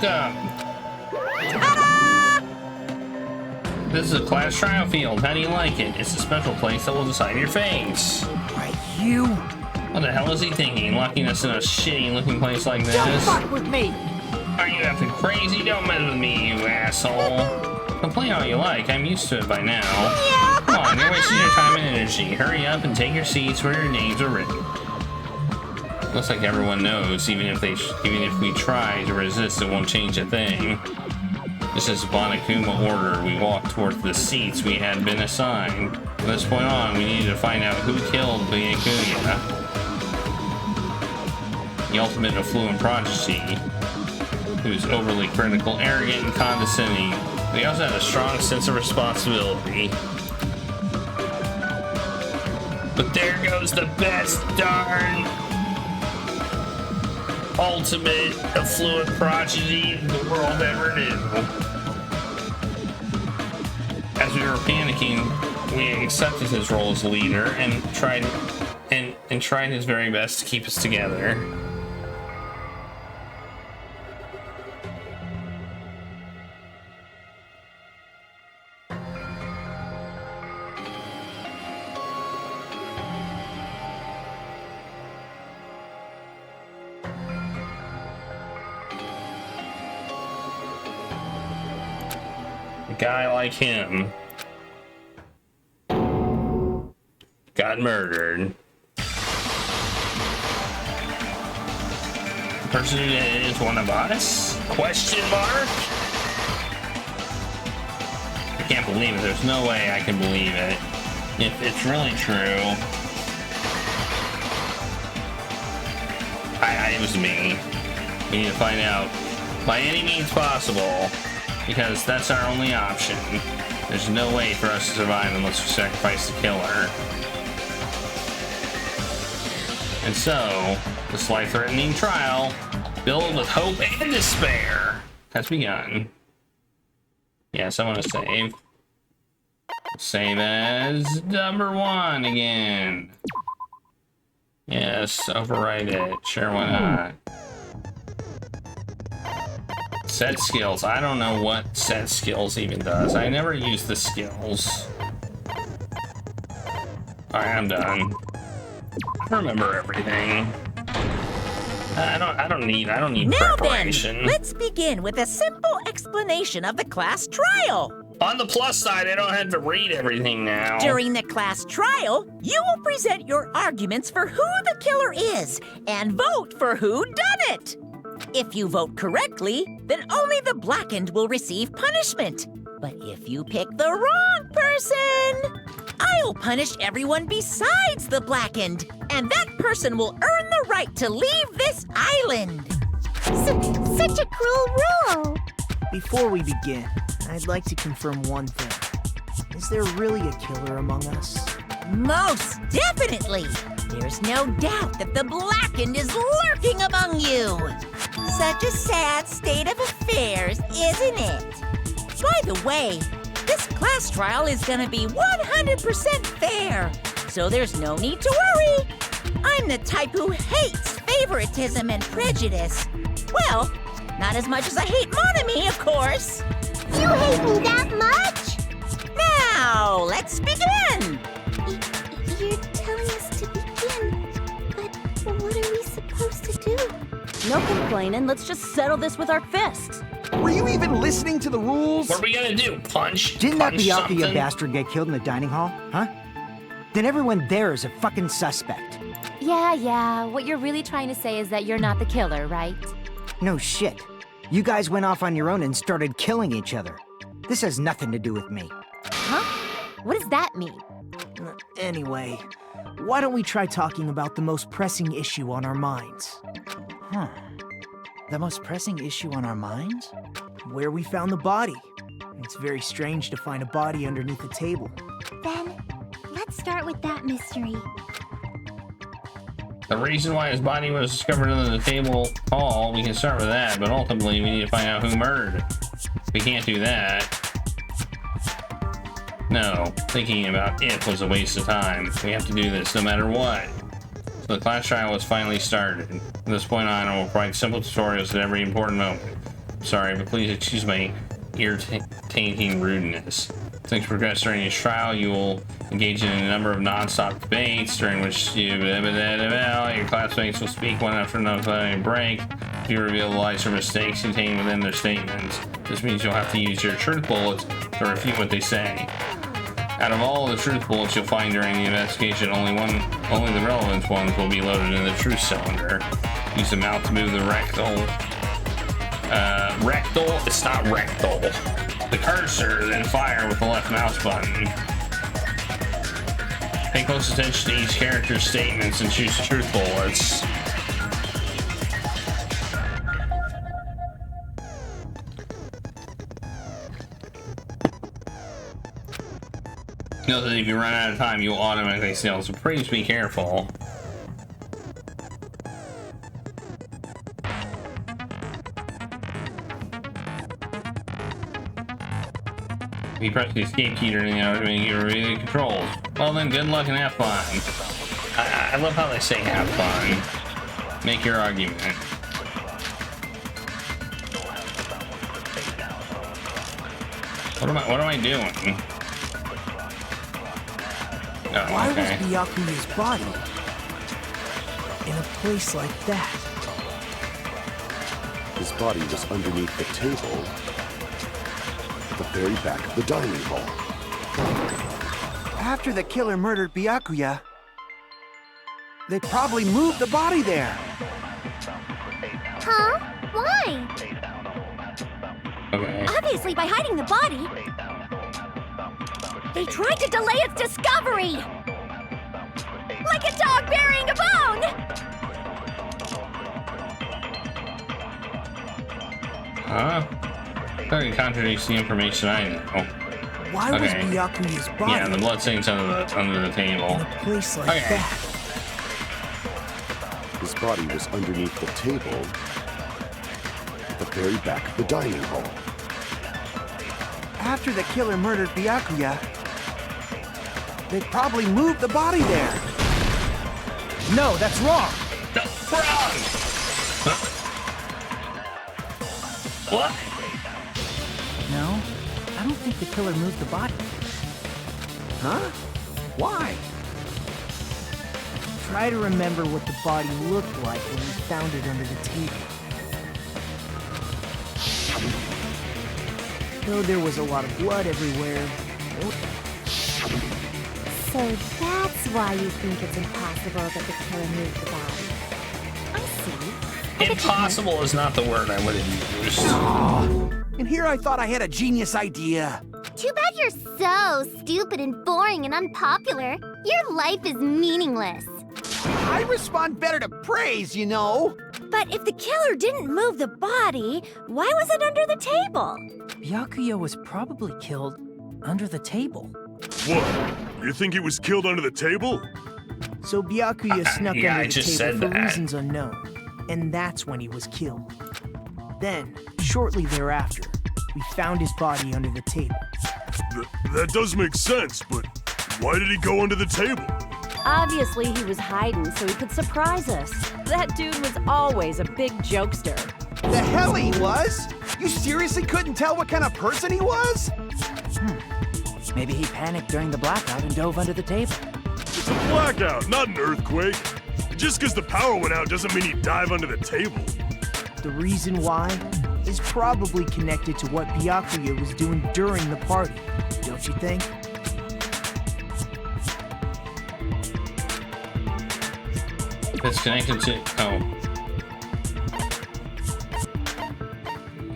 Welcome! This is a class trial field. How do you like it? It's a special place that will decide your fates. Why, you? What the hell is he thinking? Locking us in a shitty-looking place like this? Don't fuck with me! Are you effing crazy? Don't mess with me, you asshole. Complain all you like. I'm used to it by now. Come on, you're wasting your time and energy. Hurry up and take your seats where your names are written. Looks like everyone knows. Even if we try to resist, it won't change a thing. This is Banakuma order. We walked towards the seats we had been assigned. From this point on, we needed to find out who killed Byakuya, the ultimate affluent prodigy, who's overly critical, arrogant, and condescending. We also had a strong sense of responsibility. But there goes the best darn ultimate affluent prodigy the world ever knew. As we were panicking, we accepted his role as leader and tried his very best to keep us together. A guy like him got murdered. The person who did it is one of us? Question mark? I can't believe it. There's no way I can believe it. If it's really true. It was me. We need to find out by any means possible, because that's our only option. There's no way for us to survive unless we sacrifice the killer. And so, this life-threatening trial, filled with hope and despair, has begun. Yes, I want to save. Save as number 1 again. Yes, overwrite it. Sure, why not? Set skills. I don't know what set skills even does. I never use the skills. Alright, I'm done. I remember everything. I don't need preparation. Then, let's begin with a simple explanation of the class trial. On the plus side, I don't have to read everything now. During the class trial, you will present your arguments for who the killer is and vote for who done it. If you vote correctly, then only the blackened will receive punishment. But if you pick the wrong person, I'll punish everyone besides the blackened, and that person will earn the right to leave this island. Such a cruel rule. Before we begin, I'd like to confirm one thing. Is there really a killer among us? Most definitely. There's no doubt that the blackened is lurking among you. Such a sad state of affairs, isn't it? By the way, this class trial is gonna be 100% fair, so there's no need to worry. I'm the type who hates favoritism and prejudice. Well, not as much as I hate Monomi, of course. You hate me that much? Now, let's begin! You're telling us to begin, but what are we supposed to do? No complaining, let's just settle this with our fists. Were you even listening to the rules? What are we gonna do? Punch? Didn't that punch Byakuya something? bastard get killed in the dining hall? Huh? Then everyone there is a fucking suspect. Yeah, what you're really trying to say is that you're not the killer, right? No shit. You guys went off on your own and started killing each other. This has nothing to do with me. Huh? What does that mean? Anyway, why don't we try talking about the most pressing issue on our minds? The most pressing issue on our minds? Where we found the body. It's very strange to find a body underneath a table. Then, let's start with that mystery. The reason why his body was discovered under the table hall, we can start with that, but ultimately we need to find out who murdered it. We can't do that. No, thinking about it was a waste of time. We have to do this no matter what. So the class trial was finally started. From this point on, I will provide simple tutorials at every important moment. sorry, but please excuse my irritating rudeness. As things progress during each trial, you will engage in a number of non-stop debates during which your classmates will speak one after another without any break. You reveal the lies or mistakes contained within their statements. This means you'll have to use your truth bullets to refute what they say. Out of all the truth bullets you'll find during the investigation, only the relevant ones will be loaded in the truth cylinder. Use the mouth to move the rectal. It's not rectal. The cursor, then fire with the left mouse button. Pay close attention to each character's statements and choose truth bullets. Note that if you run out of time, you'll automatically steal, so please be careful. If you press the escape key during the automatic, you review the controls. Well then, good luck and have fun. I love how they say have fun. Make your argument. What am I doing? Oh, Why was okay. Byakuya's body in a place like that? His body was underneath the table at the very back of the dining hall. After the killer murdered Byakuya, they probably moved the body there. Huh? Why? Okay. Obviously by hiding the body. They tried to delay its discovery! Like a dog burying a bone! Huh? That contradicts the information I know. Why was Okay. Byakuya's body Yeah, the bloodstains under the table. in a place like Okay. that? His body was underneath the table at the very back of the dining hall. After the killer murdered Byakuya, they probably moved the body there. No, that's wrong. No, wrong! Huh? What? No, I don't think the killer moved the body. Huh? Why? Try to remember what the body looked like when we found it under the table. Though there was a lot of blood everywhere. So that's why you think it's impossible that the killer moved the body. I see. Impossible is not the word I would have used. And here I thought I had a genius idea. Too bad you're so stupid and boring and unpopular. Your life is meaningless. I respond better to praise, you know. But if the killer didn't move the body, why was it under the table? Byakuya was probably killed under the table. What? You think he was killed under the table? So Byakuya snuck Yeah, I under the just table said for that. reasons unknown. And that's when he was killed. Then, shortly thereafter, we found his body under the table. That does make sense, but why did he go under the table? Obviously, he was hiding so he could surprise us. That dude was always a big jokester. The hell he was? You seriously couldn't tell what kind of person he was? Maybe he panicked during the blackout and dove under the table. It's a blackout, not an earthquake. Just because the power went out doesn't mean he'd dive under the table. The reason why is probably connected to what Byakuya was doing during the party, don't you think? It's connected to... Oh.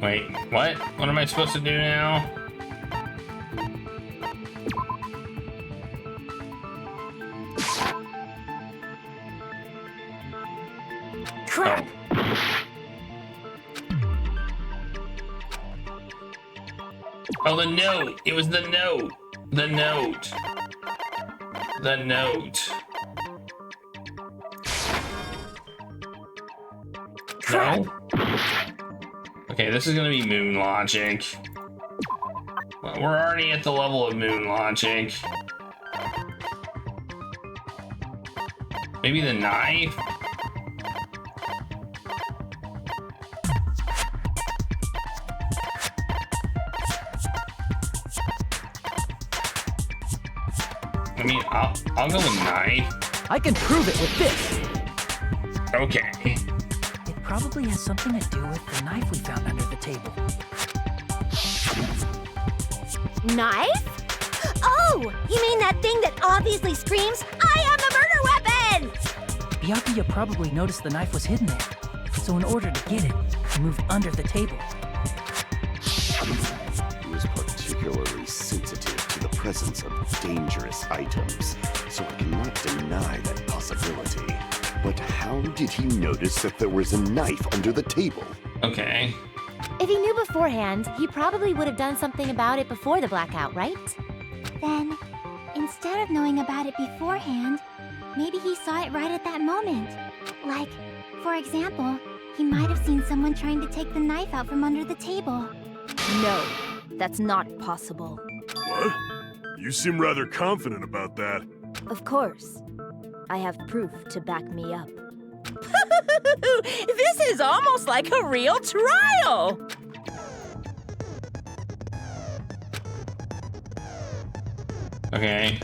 Wait, what? What am I supposed to do now? Crap! Oh, the note! It was the note! The note! The note! No? Okay, this is gonna be moon logic. Well, we're already at the level of moon logic. Maybe the knife? mean, I'll go with knife. I can prove it with this. Okay. It probably has something to do with the knife we found under the table. Knife? Oh, you mean that thing that obviously screams, I am the murder weapon! Byakuya probably noticed the knife was hidden there. So in order to get it, he moved under the table. He was particularly sensitive to the presence of dangerous items, so I cannot deny that possibility. But how did he notice that there was a knife under the table? Okay. If he knew beforehand, he probably would have done something about it before the blackout, right? Then, instead of knowing about it beforehand, maybe he saw it right at that moment. Like, for example, he might have seen someone trying to take the knife out from under the table. No, that's not possible. What? You seem rather confident about that. Of course. I have proof to back me up. This is almost like a real trial! Okay.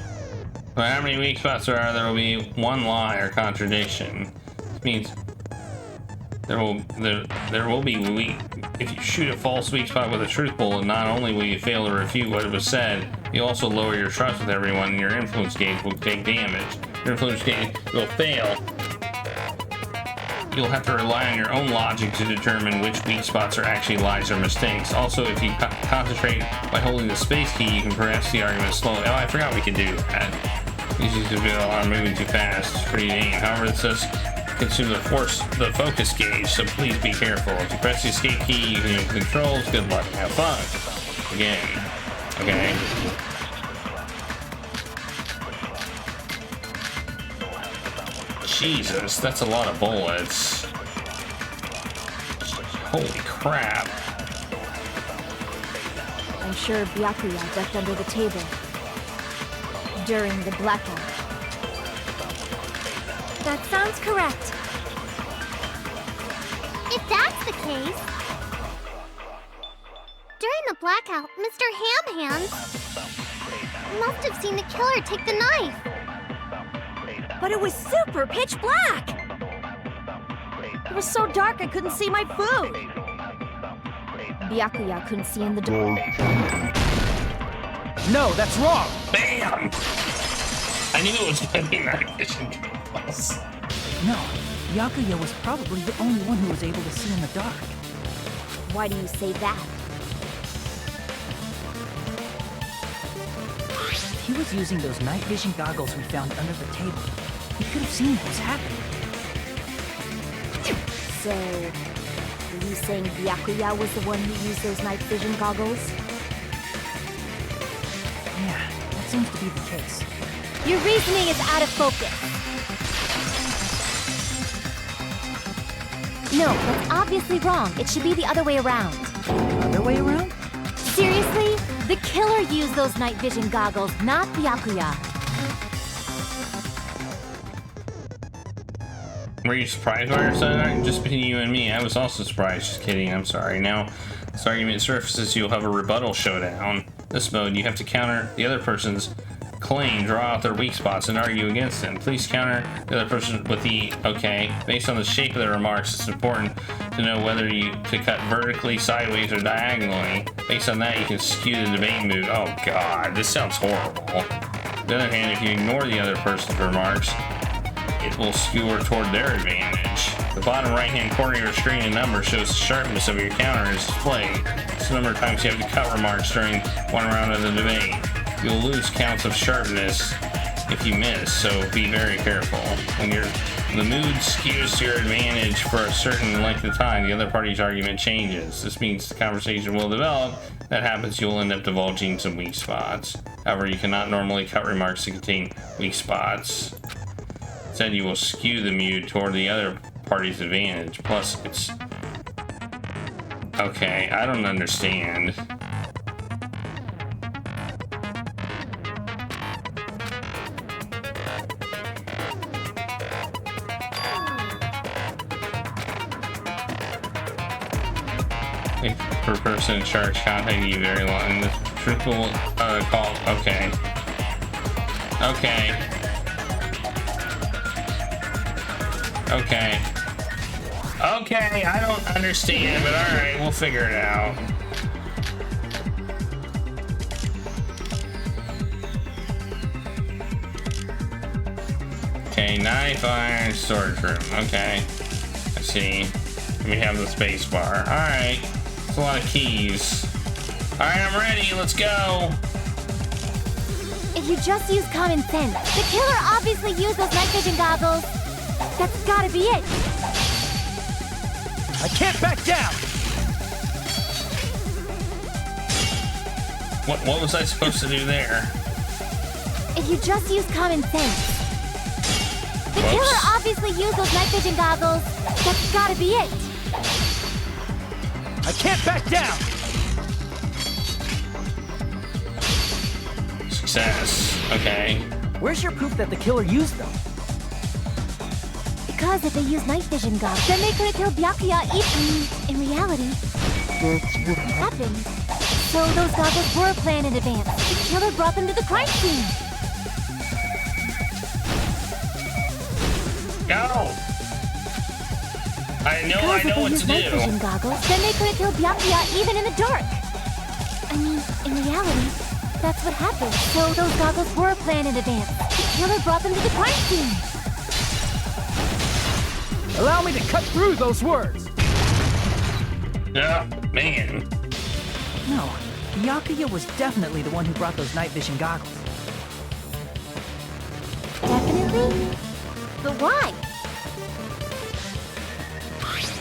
But how many weak spots there are, there will be one lie or contradiction. This means there will be weak. If you shoot a false weak spot with a truth bullet, not only will you fail to refute what was said, you also lower your trust with everyone, and your influence gauge will take damage. Your influence gauge will fail. You'll have to rely on your own logic to determine which weak spots are actually lies or mistakes. Also, if you concentrate by holding the space key, you can progress the argument slowly. Oh, I forgot we could do that. Easy to feel I'm moving too fast. It's pretty neat. However, it says consume the focus gauge, so please be careful. If you press the escape key, you can use controls. Good luck. Have fun. Again. Okay. Jesus, that's a lot of bullets. Holy crap. I'm sure Byakuya ducked under the table during the blackout. That sounds correct. If that's the case, during the blackout, Mr. Ham Hands must have seen the killer take the knife. But it was super pitch black! It was so dark I couldn't see my food. Byakuya couldn't see in the dark. No, that's wrong! Bam! I knew it was gonna be night vision. No, Byakuya was probably the only one who was able to see in the dark. Why do you say that? If he was using those night vision goggles we found under the table, he could have seen what was happening. So, are you saying Byakuya was the one who used those night vision goggles? Yeah, that seems to be the case. Your reasoning is out of focus. No, that's obviously wrong. It should be the other way around. Other way around? Seriously? The killer used those night vision goggles, not Byakuya. Were you surprised by her son? Just between you and me, I was also surprised. Just kidding, I'm sorry. Now, this argument surfaces, you'll have a rebuttal showdown. This mode, you have to counter the other person's claim, draw out their weak spots, and argue against them. Please counter the other person with the okay. Based on the shape of their remarks, it's important to know whether to cut vertically, sideways, or diagonally. Based on that, you can skew the debate mood. Oh god, this sounds horrible. On the other hand, if you ignore the other person's remarks, it will skew toward their advantage. The bottom right-hand corner of your screen, a number shows the sharpness of your counter is displayed. It's the number of times you have to cut remarks during one round of the debate. You'll lose counts of sharpness if you miss, so be very careful. When the mood skews to your advantage for a certain length of time, the other party's argument changes. This means the conversation will develop. That happens, you'll end up divulging some weak spots. However, you cannot normally cut remarks that contain weak spots. Instead, you will skew the mood toward the other party's advantage. Plus, it's... Okay, I don't understand. Per person in charge contacting you very long. This truthful call. Okay. Okay. Okay. Okay, I don't understand, but alright, we'll figure it out. Okay, knife, iron, storage room. Okay. I see. We have the space bar. Alright. That's a lot of keys. Alright, I'm ready. Let's go. If you just use common sense, the killer obviously used those night vision goggles. That's gotta be it. I can't back down! What was I supposed to do there? If you just use common sense. The Whoops. killer obviously used those night vision goggles. That's gotta be it. I can't back down! Success. Okay. Where's your proof that the killer used them? Because if they used night vision goggles, then they could have killed Byakuya even in reality. That's what happened. So those goggles were planned in advance. The killer brought them to the crime scene. Go! I know Because if they what to used night do. vision goggles, then they could have killed Byakuya even in the dark. I mean, in reality, that's what happened. So those goggles were planned in advance. The killer brought them to the crime scene. Allow me to cut through those words! Yeah, man. No, Byakuya was definitely the one who brought those night vision goggles. Definitely? But why?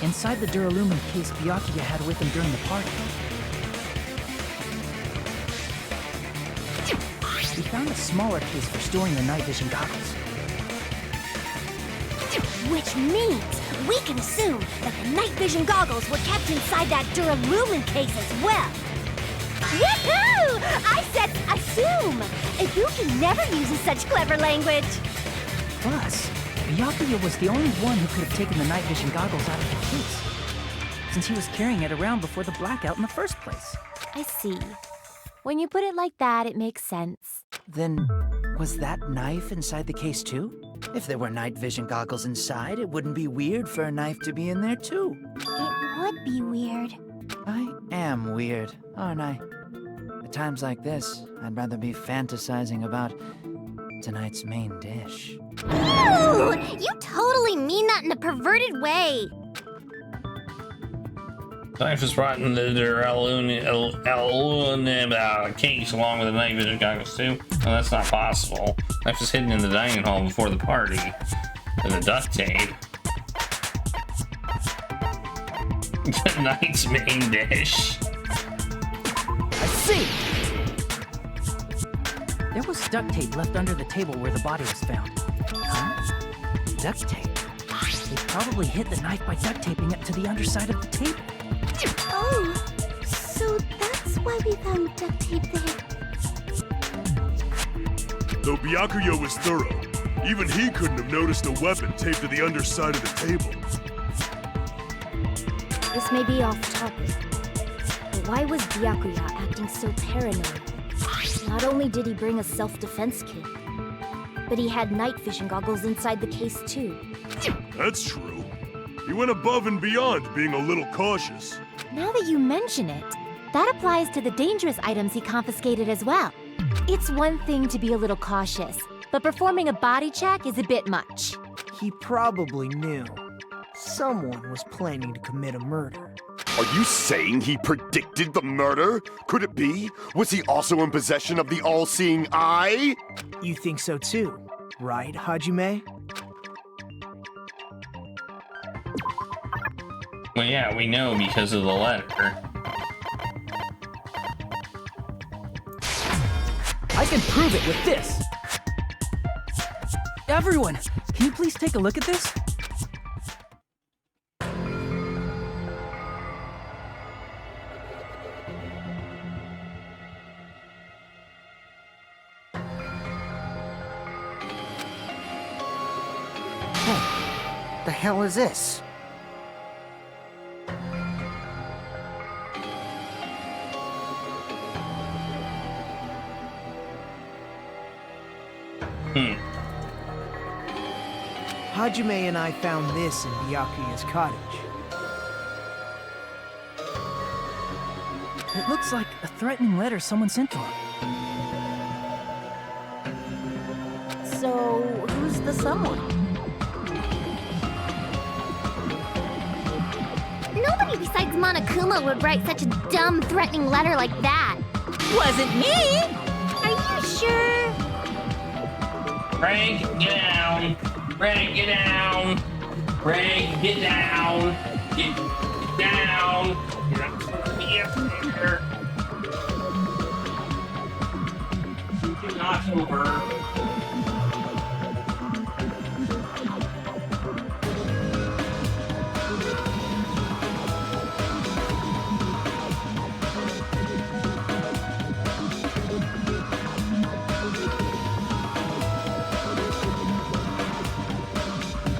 Inside the Duralumin case Byakuya had with him during the party, we found a smaller case for storing the night vision goggles. Which means we can assume that the night vision goggles were kept inside that Duralumin case as well. Woohoo! I said assume! You can never use such clever language. Plus, Byakuya was the only one who could have taken the night vision goggles out of the case, since he was carrying it around before the blackout in the first place. I see. When you put it like that, it makes sense. Then, was that knife inside the case too? If there were night vision goggles inside, it wouldn't be weird for a knife to be in there too. It would be weird. I am weird, aren't I? At times like this, I'd rather be fantasizing about tonight's main dish. Ooh! You totally mean that in a perverted way. Knife was brought in the case along with the night vision goggles too. No, that's not possible. Knife was hidden in the dining hall before the party. And the duct tape. Tonight's main dish. I see! There was duct tape left under the table where the body was found. Huh? Duct tape? They probably hid the knife by duct taping it to the underside of the table. Oh, so that's why we found duct tape there. Though Byakuya was thorough, even he couldn't have noticed a weapon taped to the underside of the table. This may be off topic, but why was Byakuya acting so paranoid? Not only did he bring a self-defense kit, but he had night vision goggles inside the case too. That's true. He went above and beyond, being a little cautious. Now that you mention it, that applies to the dangerous items he confiscated as well. It's one thing to be a little cautious, but performing a body check is a bit much. He probably knew. Someone was planning to commit a murder. Are you saying he predicted the murder? Could it be? Was he also in possession of the all-seeing eye? You think so too, right, Hajime? Well, yeah, we know because of the letter. I can prove it with this! Everyone, can you please take a look at this? The hell is this? Hajime and I found this in Byakuya's cottage. It looks like a threatening letter someone sent to him. So, who's the someone? Nobody besides Monokuma would write such a dumb, threatening letter like that. Wasn't me! Are you sure? Greg, get down. Greg, get down. Greg, get down. Get down. You're not supposed to be up there. You knocked over.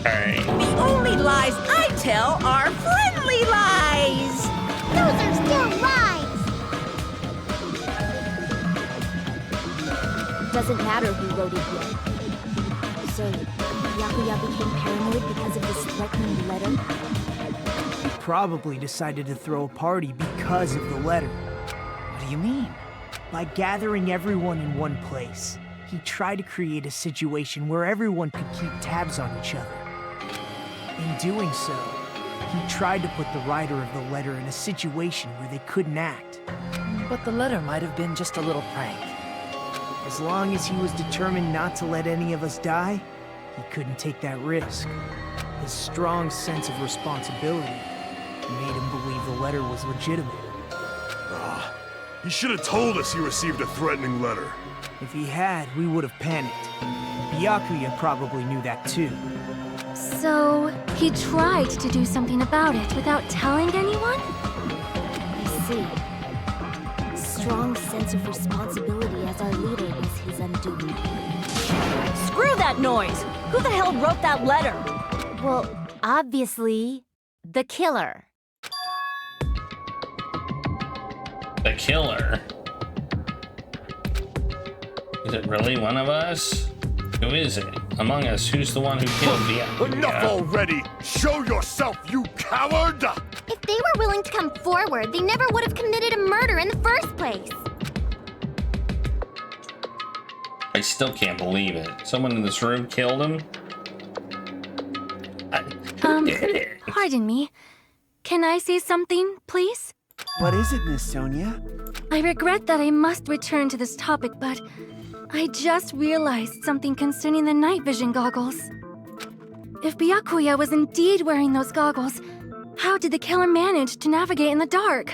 The only lies I tell are friendly lies! Those are still lies! Doesn't matter who wrote it yet. So, Byakuya became paranoid because of this threatening letter? He probably decided to throw a party because of the letter. What do you mean? By gathering everyone in one place, he tried to create a situation where everyone could keep tabs on each other. In doing so, he tried to put the writer of the letter in a situation where they couldn't act. But the letter might have been just a little prank. As long as he was determined not to let any of us die, he couldn't take that risk. His strong sense of responsibility made him believe the letter was legitimate. He should have told us he received a threatening letter. If he had, we would have panicked. Byakuya probably knew that too. So, he tried to do something about it without telling anyone? I see. Strong sense of responsibility as our leader is his undoing. Screw that noise! Who the hell wrote that letter? Well, obviously, the killer. The killer? Is it really one of us? Who is it? Among us, who's the one who killed Byakuya? Enough already! Show yourself, you coward! If they were willing to come forward, they never would have committed a murder in the first place. I still can't believe it. Someone in this room killed him? Who did it? Pardon me. Can I say something, please? What is it, Miss Sonia? I regret that I must return to this topic, but I just realized something concerning the night vision goggles. If Byakuya was indeed wearing those goggles, how did the killer manage to navigate in the dark?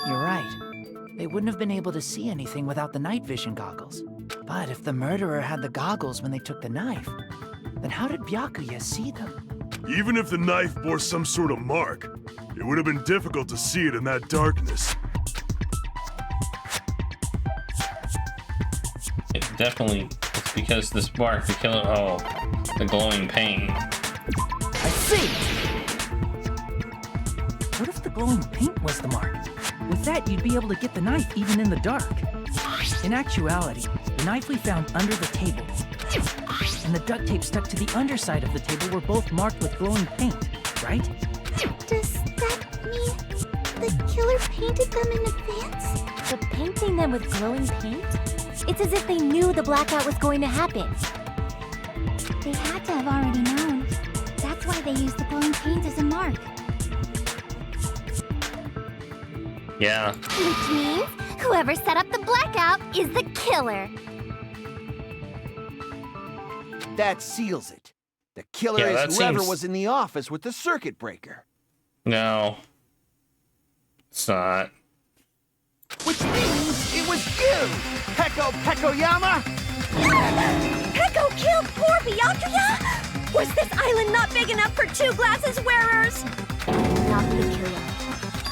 You're right. They wouldn't have been able to see anything without the night vision goggles. But if the murderer had the goggles when they took the knife, then how did Byakuya see them? Even if the knife bore some sort of mark, it would have been difficult to see it in that darkness. It definitely, it's because this mark, the killer, oh, the glowing paint. I see! What if the glowing paint was the mark? With that, you'd be able to get the knife even in the dark. In actuality, the knife we found under the table and the duct tape stuck to the underside of the table were both marked with glowing paint, right? Does that mean the killer painted them in advance? But painting them with glowing paint? It's as if they knew the blackout was going to happen. They had to have already known. That's why they used the glowing paint as a mark. Yeah. Which means whoever set up the blackout is the killer. That seals it. The killer Yeah, that is whoever seems- was in the office with the circuit breaker. No. It's not. Which means it was you, Peko Pekoyama! Peko killed poor Byakuya? Was this island not big enough for 2 glasses wearers? Not the killer.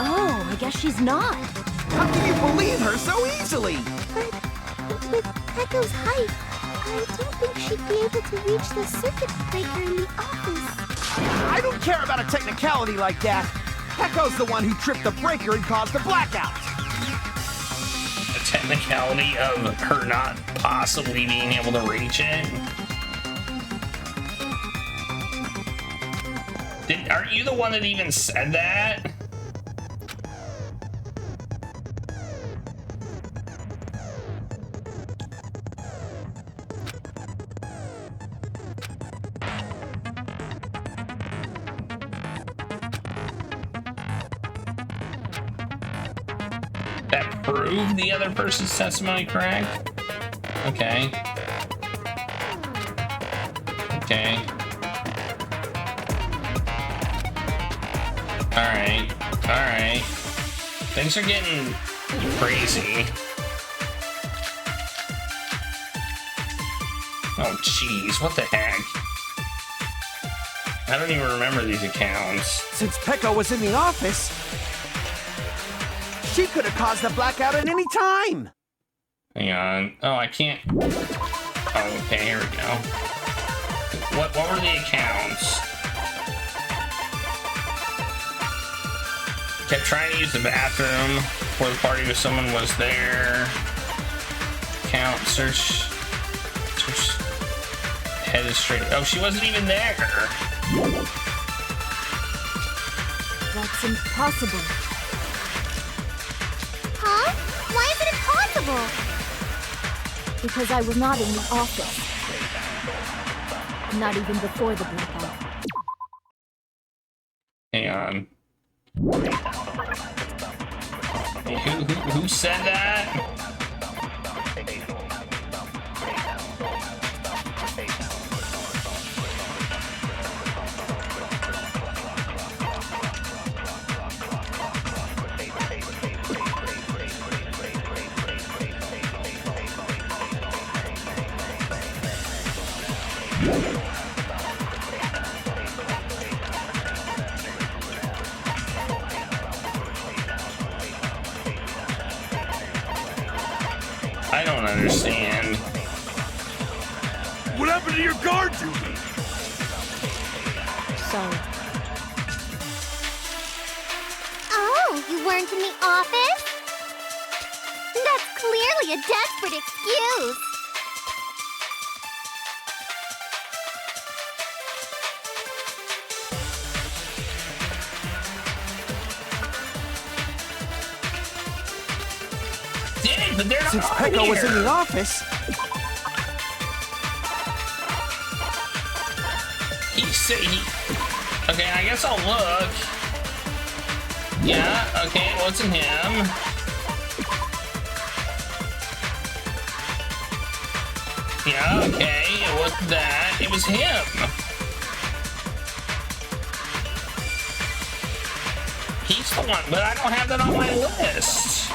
Oh, I guess she's not. How can you believe her so easily? But with Peko's height, I don't think she'd be able to reach the circuit breaker in the office. I don't care about a technicality like that. Peko's the one who tripped the breaker and caused the blackout. The technicality of her not possibly being able to reach it. Aren't you the one that even said that? That proved the other person's testimony correct? Okay. Okay. Alright. Alright. Things are getting crazy. Oh, jeez. What the heck? I don't even remember these accounts. Since Peko was in the office, she could have caused the blackout at any time. Hang on. Oh, I can't. Oh, okay, here we go. What were the accounts? Kept trying to use the bathroom before the party with someone was there. Count, search, headed straight. Oh, she wasn't even there. That's impossible. Huh? Why is it impossible? Because I was not in the office. Not even before the blackout. Hang on. Who said that? I don't understand. What happened to your guard duty? Sorry. Oh, you weren't in the office? That's clearly a desperate excuse. But they're not Since Peko was in the office, okay, I guess I'll look. Yeah, okay, it wasn't him. Yeah, okay, it wasn't that. It was him. He's the one, but I don't have that on my list.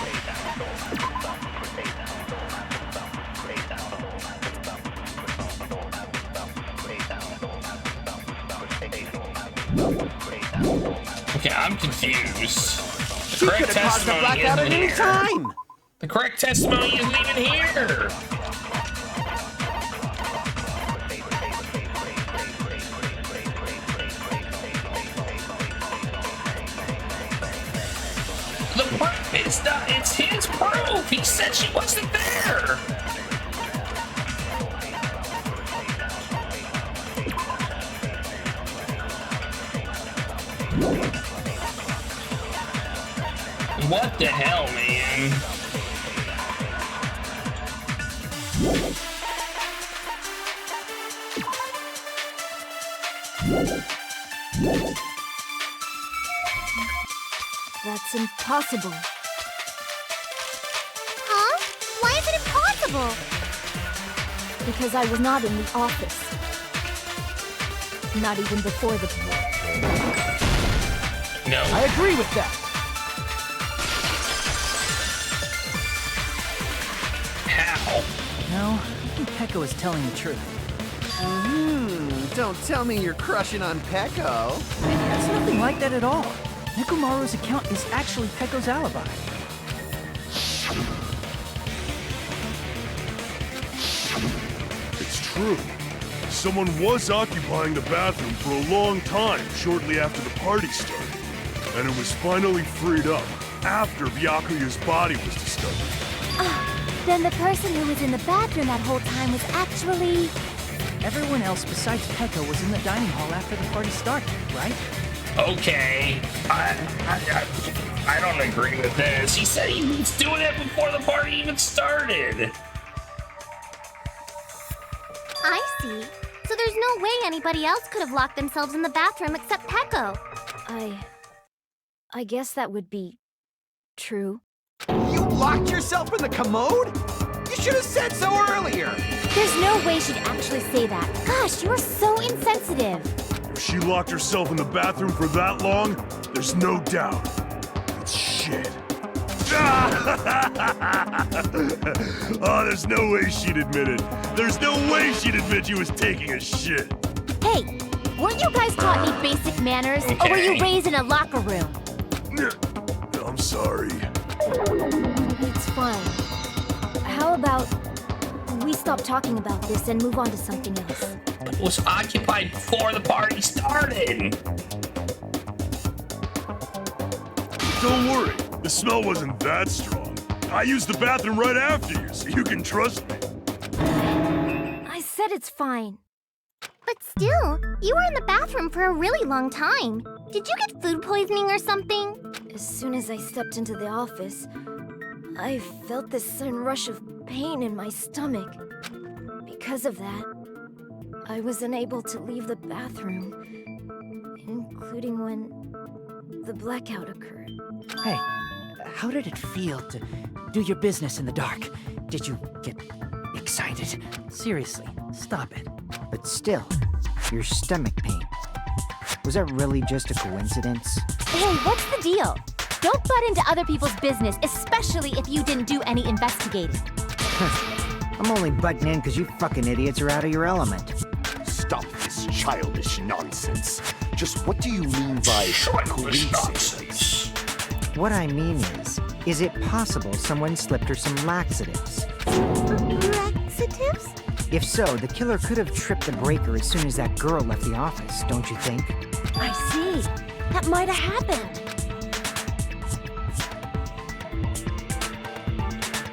Okay, I'm confused. The correct testimony isn't here. The correct testimony isn't even here. The proof is not, it's his proof. He said she wasn't there. What the hell, man? That's impossible. Huh? Why is it impossible? Because I was not in the office. Not even before the blackout. No. I agree with that. No, I think Peko is telling the truth. Don't tell me you're crushing on Peko. It's nothing like that at all. Nekomaru's account is actually Peko's alibi. It's true. Someone was occupying the bathroom for a long time shortly after the party started. And it was finally freed up after Byakuya's body was discovered. Then the person who was in the bathroom that whole time was actually... Everyone else besides Peko was in the dining hall after the party started, right? Okay. I don't agree with this. He said he was doing it before the party even started. I see. So there's no way anybody else could have locked themselves in the bathroom except Peko. I guess that would be true. You locked yourself in the commode? You should have said so earlier. There's no way she'd actually say that. Gosh, you are so insensitive. If she locked herself in the bathroom for that long, there's no doubt. It's shit. Oh, there's no way she'd admit it. There's no way she'd admit she was taking a shit. Hey, weren't you guys taught any basic manners? Or were you raised in a locker room? I'm sorry. It's fine. How about we stop talking about this and move on to something else? It was occupied before the party started. Don't worry, the smell wasn't that strong. I used the bathroom right after you, so you can trust me. I said it's fine. But still, you were in the bathroom for a really long time. Did you get food poisoning or something? As soon as I stepped into the office, I felt this sudden rush of pain in my stomach. Because of that, I was unable to leave the bathroom, including when the blackout occurred. Hey, how did it feel to do your business in the dark? Did you get excited? Seriously, stop it. But still, your stomach pain. Was that really just a coincidence? Hey, what's the deal? Don't butt into other people's business, especially if you didn't do any investigating. I'm only butting in because you fucking idiots are out of your element. Stop this childish nonsense. Just what do you mean by coincidence? What I mean is it possible someone slipped her some laxatives? Laxatives? If so, the killer could have tripped the breaker as soon as that girl left the office, don't you think? I see. That might have happened.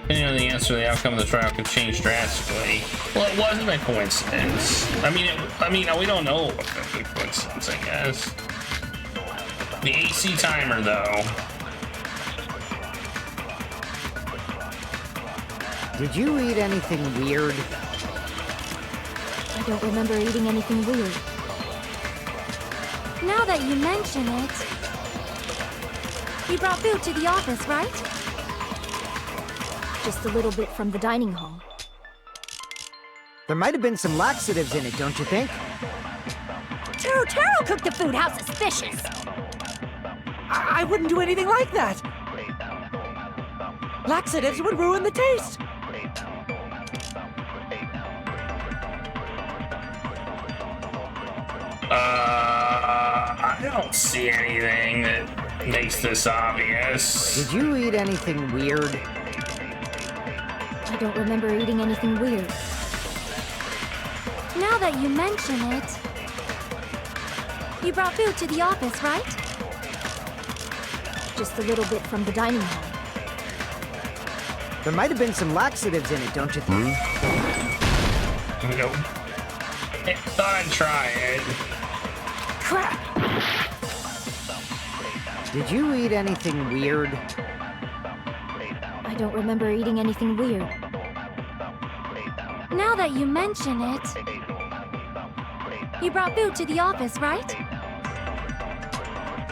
Depending on the answer, the outcome of the trial could change drastically. Well, it wasn't a coincidence. I mean, we don't know what a coincidence, I guess. The AC timer, though. Did you eat anything weird? I don't remember eating anything weird. Now that you mention it... You brought food to the office, right? Just a little bit from the dining hall. There might have been some laxatives in it, don't you think? Taro cooked the food. How suspicious! I wouldn't do anything like that. Laxatives would ruin the taste. I don't see anything that makes this obvious. Did you eat anything weird? I don't remember eating anything weird. Now that you mention it... You brought food to the office, right? Just a little bit from the dining hall. There might have been some laxatives in it, don't you think? Nope. I thought I'd try it. Crap! Did you eat anything weird? I don't remember eating anything weird. Now that you mention it... You brought food to the office, right?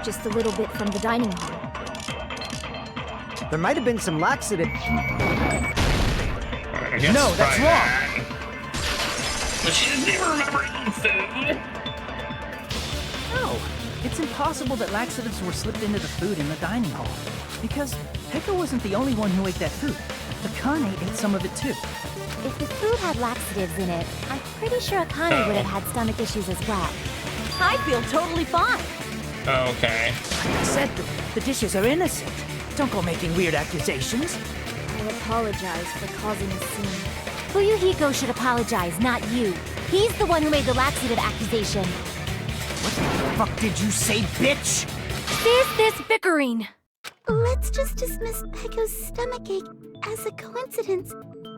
Just a little bit from the dining hall. There might have been some laxatives. No, that's wrong. But she doesn't even remember eating food. No, it's impossible that laxatives were slipped into the food in the dining hall. Because Peko wasn't the only one who ate that food. Akane ate some of it too. If the food had laxatives in it, I'm pretty sure Akane would have had stomach issues as well. I feel totally fine. Okay. I said the dishes are innocent. Don't go making weird accusations. I apologize for causing a scene. Fuyuhiko should apologize, not you. He's the one who made the laxative accusation. What the fuck did you say, bitch? Is this bickering? Let's just dismiss Peko's stomachache as a coincidence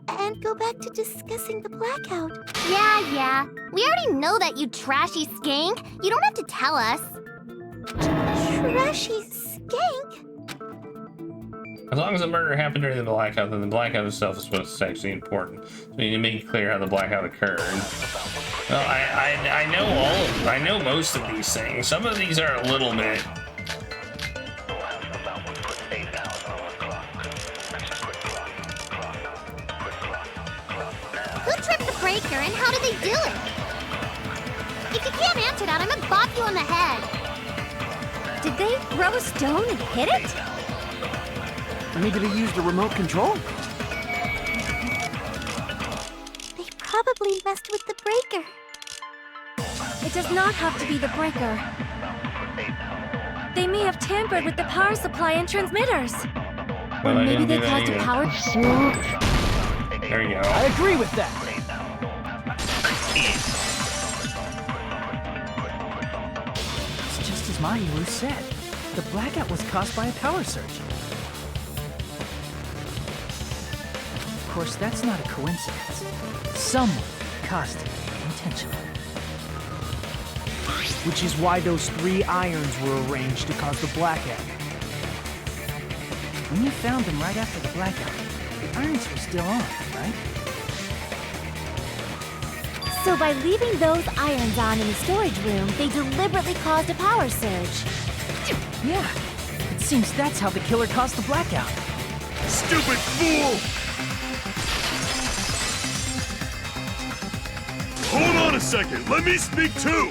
and go back to discussing the blackout. Yeah. We already know that, you trashy skank. You don't have to tell us. Trashy skank? As long as the murder happened during the blackout, then the blackout itself is what's actually important. So we need to make it clear how the blackout occurred. Well, I know most of these things. Some of these are a little bit. Who tripped the breaker and how did they do it? If you can't answer that, I'm gonna bop you on the head. Did they throw a stone and hit it? Maybe they used a remote control? They probably messed with the breaker. It does not have to be the breaker. They may have tampered with the power supply and transmitters. Well, Or maybe they caused a power... There you go. I agree with that. It's just as Mahiru said. The blackout was caused by a power surge. Of course, that's not a coincidence. Someone caused it intentionally. Which is why those 3 irons were arranged to cause the blackout. When you found them right after the blackout, the irons were still on, right? So by leaving those irons on in the storage room, they deliberately caused a power surge. Yeah. It seems that's how the killer caused the blackout. Stupid fool! Hold on a second, let me speak too!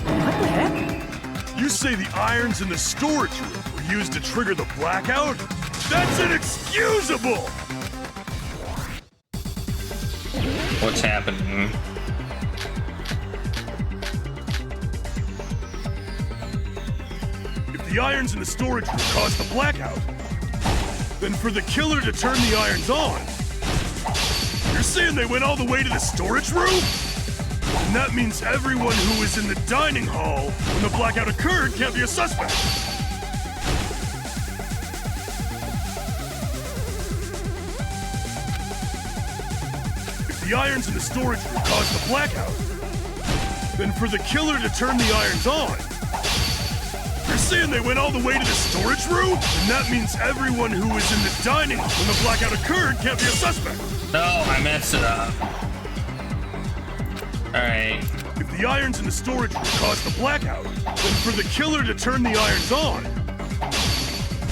What the heck? You say the irons in the storage room were used to trigger the blackout? That's inexcusable! What's happening? If the irons in the storage room caused the blackout, then for the killer to turn the irons on, you're saying they went all the way to the storage room? And that means everyone who was in the dining hall when the blackout occurred can't be a suspect. If the irons in the storage room caused the blackout, then for the killer to turn the irons on, you're saying they went all the way to the storage room? And that means everyone who was in the dining hall when the blackout occurred can't be a suspect. No, I messed it up. Alright. If the irons in the storage room caused the blackout, then for the killer to turn the irons on,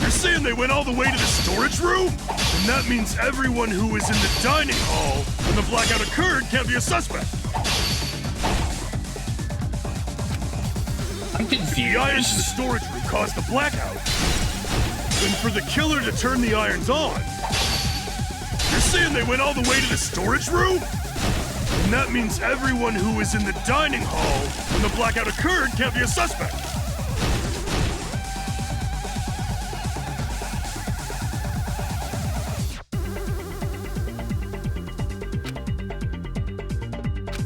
you're saying they went all the way to the storage room? And that means everyone who was in the dining hall when the blackout occurred can't be a suspect. I'm confused. If the irons in the storage room caused the blackout, then for the killer to turn the irons on, you're saying they went all the way to the storage room? And that means everyone who was in the dining hall when the blackout occurred can't be a suspect.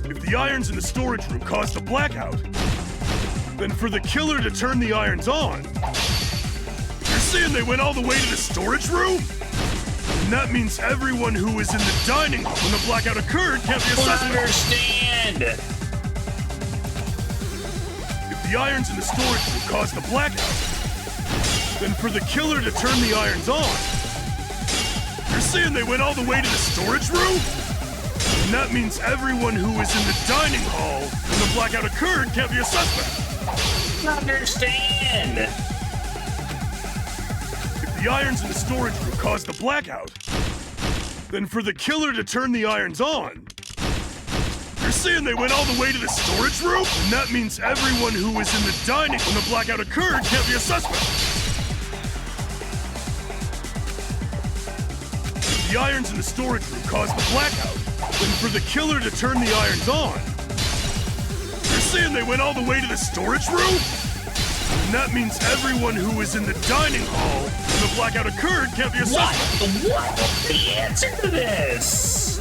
If the irons in the storage room caused the blackout, then for the killer to turn the irons on, you're saying they went all the way to the storage room? And that means everyone who was in the dining hall when the blackout occurred can't be a suspect. I understand. If the irons in the storage room caused the blackout, then for the killer to turn the irons on, you're saying they went all the way to the storage room? And that means everyone who was in the dining hall when the blackout occurred can't be a suspect. I understand. If the irons in the storage room caused the blackout, then for the killer to turn the irons on, you're saying they went all the way to the storage room? And that means everyone who was in the dining when the blackout occurred can't be a suspect. If the irons in the storage room caused the blackout, then for the killer to turn the irons on, you're saying they went all the way to the storage room? And that means everyone who was in the dining hall when the blackout occurred can't be a suspect. What's the answer to this?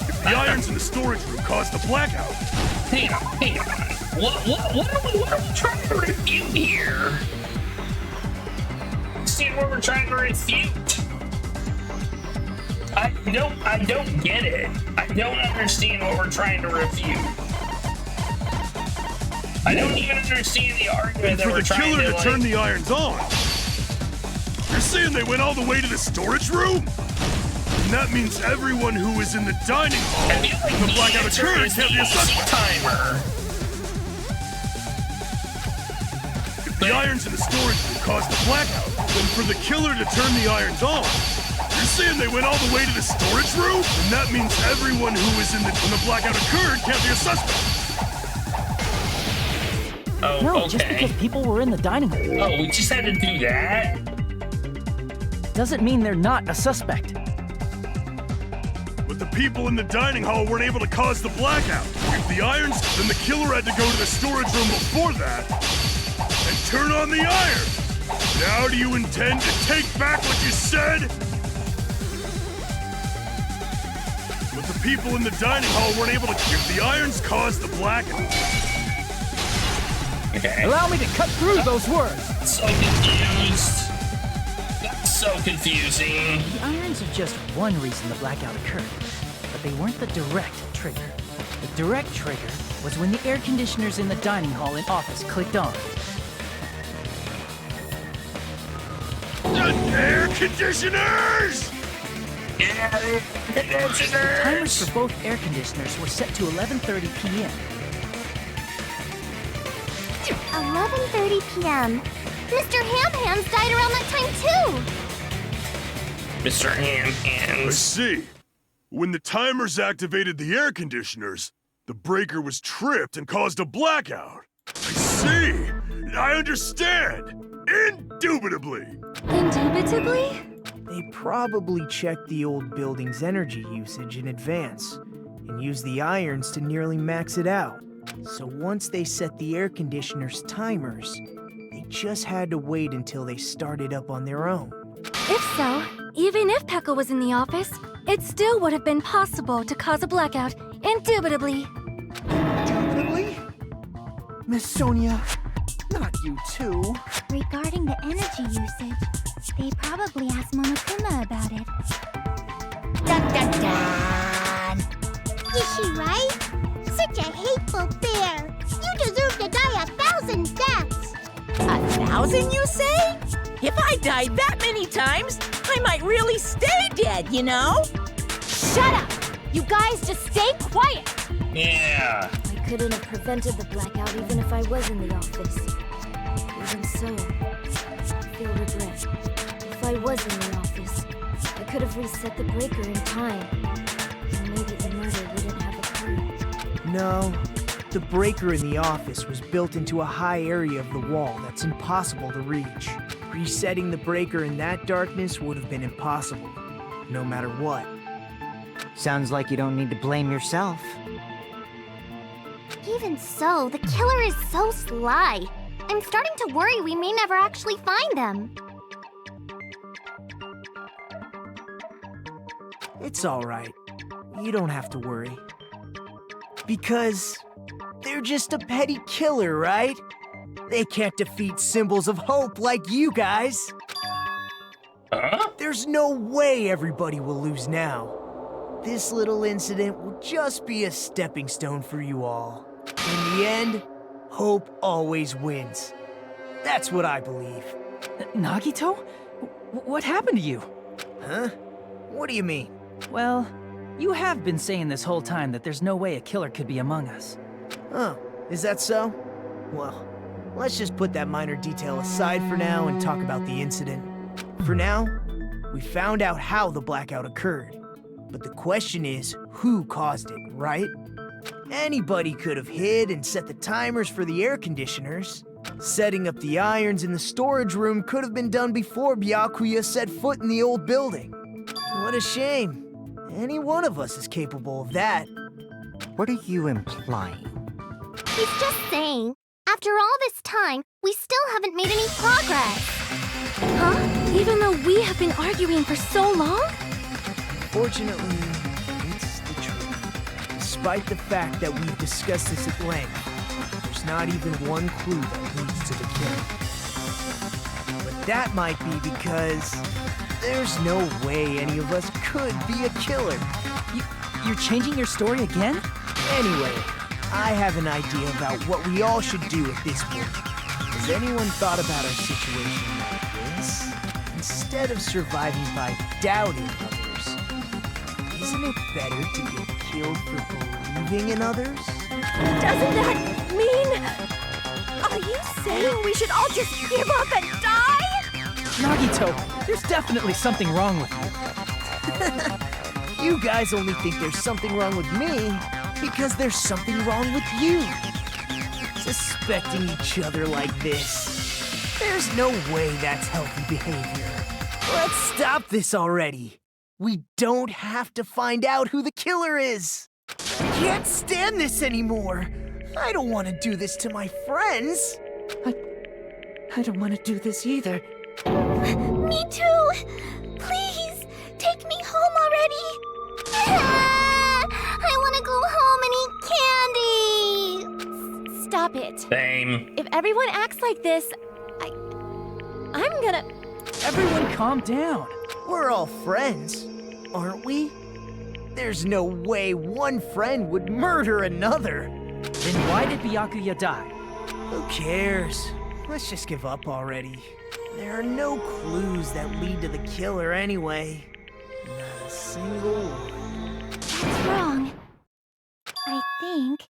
If the irons in the storage room caused the blackout. Hang on. What are we trying to refute here? See what we're trying to refute? I don't get it. I don't understand what we're trying to refute. I don't even understand the argument And that for we're the trying killer to, to like... turn the irons on. You're saying they went all the way to the storage room? And that means everyone who was in the dining hall when the blackout occurred can't be a suspect. Timer. If the irons in the storage room caused the blackout, then for the killer to turn the irons on, you're saying they went all the way to the storage room? And that means everyone who was in the when the blackout occurred can't be a suspect. Oh, No, okay. just because people were in the dining hall. Oh, we just had to do that? Doesn't mean they're not a suspect. But the people in the dining hall weren't able to cause the blackout. If the irons, then the killer had to go to the storage room before that and turn on the iron. Now do you intend to take back what you said? But the people in the dining hall weren't able to... If the irons caused the blackout... Okay. Allow me to cut through those words. So confused. That's so confusing. The irons are just one reason the blackout occurred, but they weren't the direct trigger. The direct trigger was when the air conditioners in the dining hall and office clicked on. Air conditioners! Air The conditioners! timers for both air conditioners were set to 11:30 p.m. 11:30 p.m. Mr. Ham-Hams died around that time too! Mr. I Ham-Hands. see. When the timers activated the air conditioners, the breaker was tripped and caused a blackout. I see. I understand. Indubitably. Indubitably? They probably checked the old building's energy usage in advance and used the irons to nearly max it out. So once they set the air conditioner's timers, they just had to wait until they started up on their own. If so, even if Pekka was in the office, it still would have been possible to cause a blackout, indubitably. Indubitably? Miss Sonia, not you too. Regarding the energy usage, they probably asked Monokuma about it. Dun dun dun! Is she right? Such a hateful bear! You deserve to die 1,000 deaths! 1,000, you say? If I died that many times, I might really stay dead, you know? Shut up! You guys just stay quiet! Yeah. I couldn't have prevented the blackout even if I was in the office. Even so, I feel regret. If I was in the office, I could have reset the breaker in time. And maybe the murder wouldn't have occurred. No, the breaker in the office was built into a high area of the wall that's impossible to reach. Resetting the breaker in that darkness would have been impossible, no matter what. Sounds like you don't need to blame yourself. Even so, the killer is so sly. I'm starting to worry we may never actually find them. It's all right. You don't have to worry. Because they're just a petty killer, right? They can't defeat symbols of hope like you guys. Huh? There's no way everybody will lose now. This little incident will just be a stepping stone for you all. In the end, hope always wins. That's what I believe. Nagito? What happened to you? Huh? What do you mean? Well, you have been saying this whole time that there's no way a killer could be among us. Oh, is that so? Well, let's just put that minor detail aside for now and talk about the incident. For now, we found out how the blackout occurred. But the question is, who caused it, right? Anybody could have hid and set the timers for the air conditioners. Setting up the irons in the storage room could have been done before Byakuya set foot in the old building. What a shame. Any one of us is capable of that. What are you implying? He's just saying, after all this time, we still haven't made any progress. Huh? Even though we have been arguing for so long? Fortunately, it's the truth. Despite the fact that we've discussed this at length, there's not even one clue that leads to the killing. But that might be because there's no way any of us could be a killer. You're changing your story again? Anyway, I have an idea about what we all should do at this point. Has anyone thought about our situation like this? Instead of surviving by doubting others, isn't it better to get killed for believing in others? Doesn't that mean... Are you saying we should all just give up and die? Nagito, there's definitely something wrong with you. You guys only think there's something wrong with me because there's something wrong with you. Suspecting each other like this. There's no way that's healthy behavior. Let's stop this already. We don't have to find out who the killer is. I can't stand this anymore. I don't want to do this to my friends. I don't want to do this either. Me too! Please, take me home already! I want to go home and eat candy! Stop it. Same. If everyone acts like this, I'm gonna... Everyone calm down. We're all friends, aren't we? There's no way one friend would murder another. Then why did Byakuya die? Who cares? Let's just give up already. There are no clues that lead to the killer anyway. Not a single one. That's wrong. I think.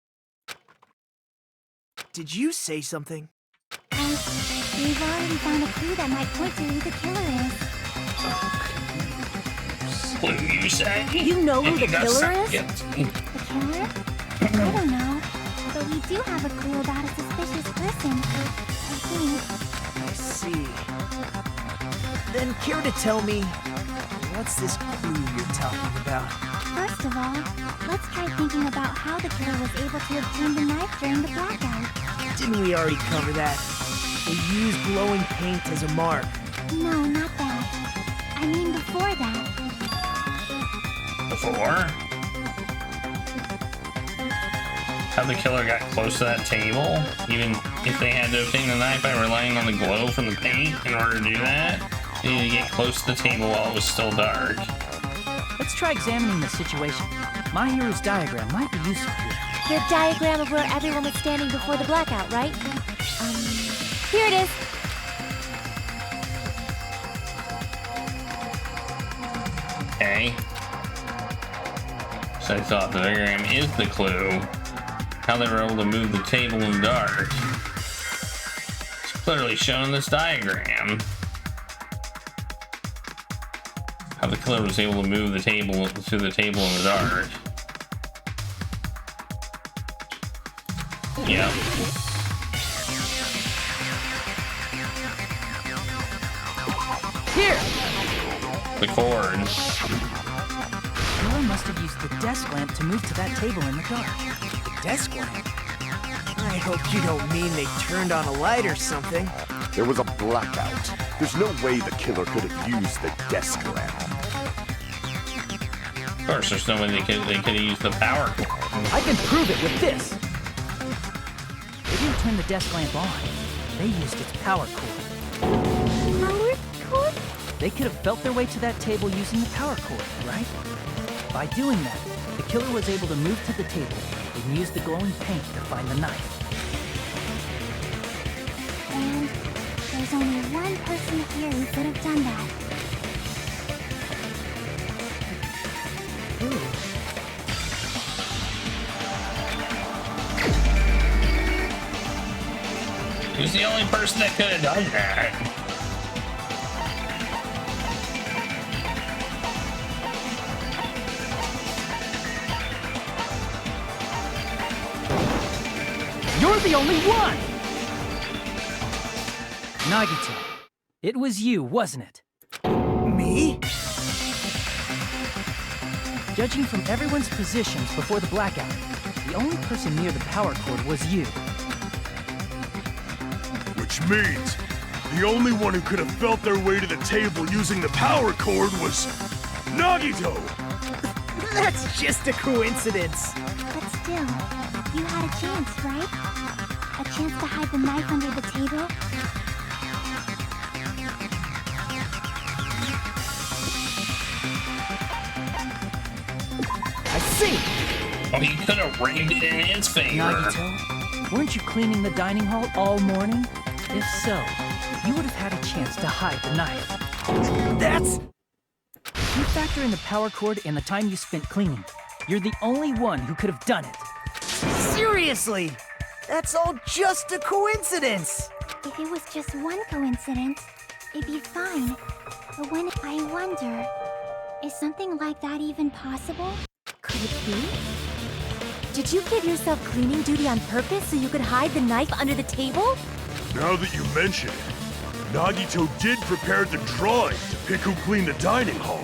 Did you say something? We've already found a clue that might point to who the killer is. Clue, you say? You know who the killer is? The killer? I don't know. But we do have a clue about a suspicious person, I think. I see. Then care to tell me, what's this clue you're talking about? First of all, let's try thinking about how the killer was able to obtain the knife during the blackout. Didn't we already cover that? We used glowing paint as a mark. No, not that. I mean before that. Before? How the killer got close to that table? Even if they had to obtain the knife by relying on the glow from the paint in order to do that? They needed to get close to the table while it was still dark. Let's try examining the situation. My hero's diagram might be useful here. The diagram of where everyone was standing before the blackout, right? Here it is. Okay. So I thought the diagram is the clue. How they were able to move the table in the dark. It's clearly shown in this diagram. How the killer was able to move the table to the table in the dark. Yep. Here! The cord. The killer must have used the desk lamp to move to that table in the dark. The desk lamp? I hope you don't mean they turned on a light or something. There was a blackout. There's no way the killer could have used the desk lamp. Of course, there's no way they could have used the power cord. I can prove it with this. They didn't turn the desk lamp on. They used its power cord. Power cord? They could have felt their way to that table using the power cord, right? By doing that, the killer was able to move to the table and use the glowing paint to find the knife. And there's only one person here who could have done that. Who's the only person that could have done that? You're the only one! Nagito, it was you, wasn't it? Me? Judging from everyone's positions before the blackout, the only person near the power cord was you. Which means the only one who could have felt their way to the table using the power cord was Nagito! That's just a coincidence. But still, you had a chance, right? A chance to hide the knife under the table? I see! Oh, he could have rigged it in his favor. Nagito, weren't you cleaning the dining hall all morning? If so, you would have had a chance to hide the knife. That's... You factor in the power cord and the time you spent cleaning. You're the only one who could have done it. Seriously! That's all just a coincidence! If it was just one coincidence, it'd be fine. But when I wonder, is something like that even possible? Could it be? Did you give yourself cleaning duty on purpose so you could hide the knife under the table? Now that you mention it, Nagito did prepare the drawing to pick who cleaned the dining hall.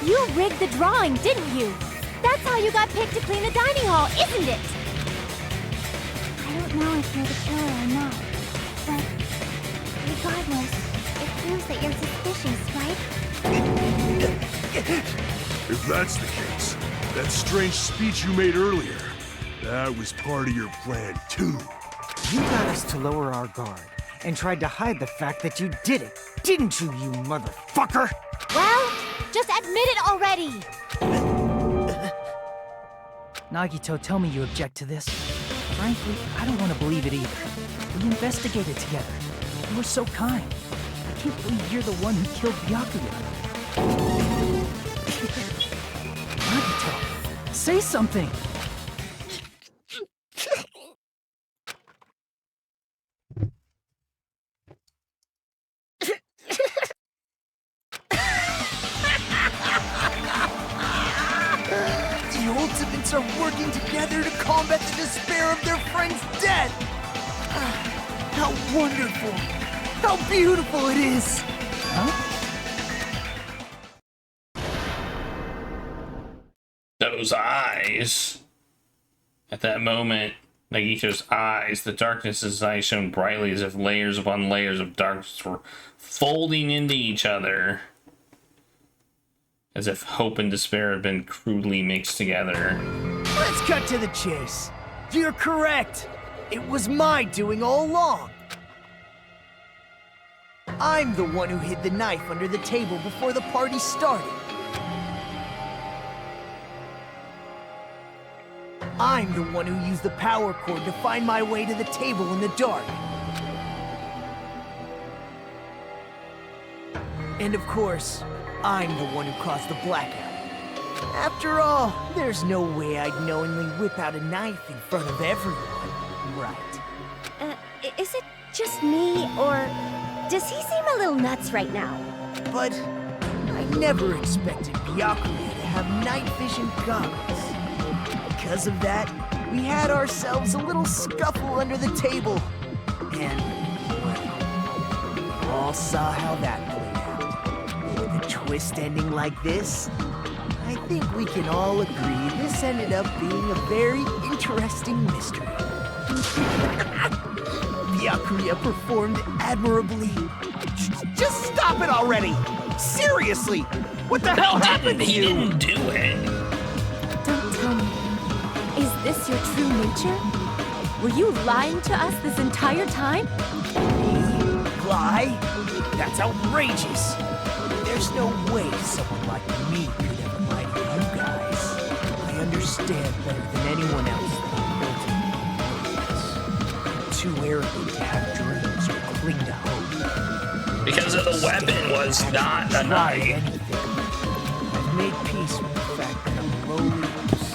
You rigged the drawing, didn't you? That's how you got picked to clean the dining hall, isn't it? I don't know if you're the killer or not, but regardless, it proves that you're suspicious, right? If that's the case, that strange speech you made earlier, that was part of your plan too. You got us to lower our guard and tried to hide the fact that you did it, didn't you, you motherfucker? Well, just admit it already! Nagito, tell me you object to this. Frankly, I don't want to believe it either. We investigated together. You were so kind. I can't believe you're the one who killed Byakuya. Nagito, say something! The Ultimates are working together to combat the despair of their friend's death! How wonderful! How beautiful it is! Those eyes. At that moment, Nagito's eyes, the darkness in his eyes shone brightly as if layers upon layers of darkness were folding into each other. As if hope and despair had been crudely mixed together. Let's cut to the chase. You're correct. It was my doing all along. I'm the one who hid the knife under the table before the party started. I'm the one who used the power cord to find my way to the table in the dark. And of course, I'm the one who caused the blackout. After all, there's no way I'd knowingly whip out a knife in front of everyone, right? Is it just me, or does he seem a little nuts right now? But I never expected Byakuya to have night vision goggles. Because of that, we had ourselves a little scuffle under the table. And, well, we all saw how that played out. With a twist ending like this, I think we can all agree this ended up being a very interesting mystery. Byakuya performed admirably. Just stop it already! Seriously! What the hell happened to you? He didn't do it. Don't tell me. Is this your true nature? Were you lying to us this entire time? Lie? That's outrageous! There's no way someone like me could ever lie to you guys. I understand better than anyone else that I'm too arrogant to have dreams or cling to hope. Because of the weapon was not a knife. I've made peace with the fact that I'm lowly.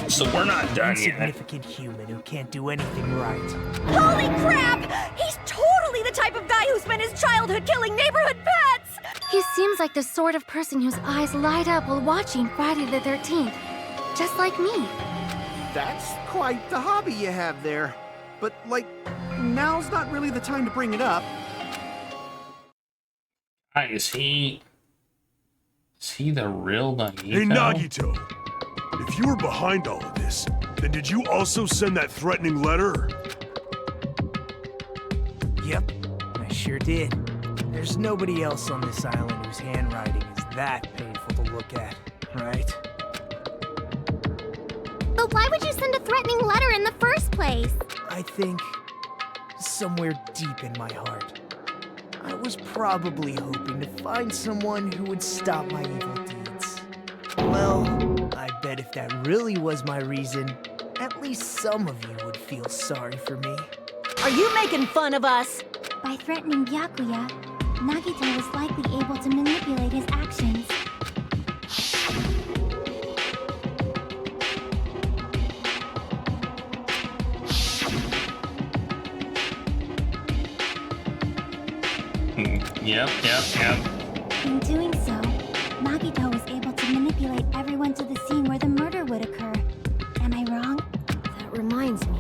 So we're not done yet. Insignificant human who can't do anything right. Holy crap! He's totally the type of guy who spent his childhood killing neighborhood pets! He seems like the sort of person whose eyes light up while watching Friday the 13th. Just like me. That's quite the hobby you have there. But, like, now's not really the time to bring it up. Is he the real Nagito? Hey, Nagito! If you were behind all of this, then did you also send that threatening letter? Yep, I sure did. There's nobody else on this island whose handwriting is that painful to look at, right? But why would you send a threatening letter in the first place? I think somewhere deep in my heart, I was probably hoping to find someone who would stop my evil deeds. Well, I bet if that really was my reason, at least some of you would feel sorry for me. Are you making fun of us? By threatening Byakuya, Nagito was likely able to manipulate his actions. Yep. In doing so, Nagito was able to manipulate everyone to the scene where the murder would occur. Am I wrong? That reminds me.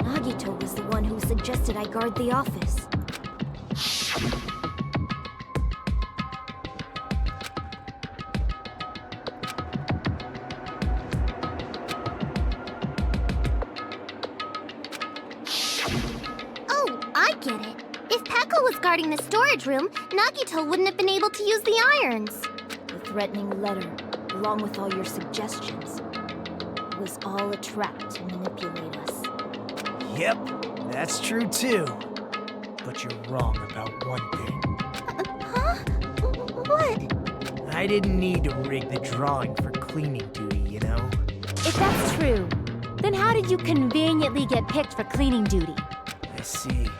Nagito was the one who suggested I guard the office. Oh, I get it. If Peko was guarding the storage room, Nagito wouldn't have been able to use the irons. The threatening letter, along with all your suggestions, was all a trap to manipulate us. Yep, that's true too. But you're wrong about one thing. Huh? What? I didn't need to rig the drawing for cleaning duty, you know? If that's true, then how did you conveniently get picked for cleaning duty? I see.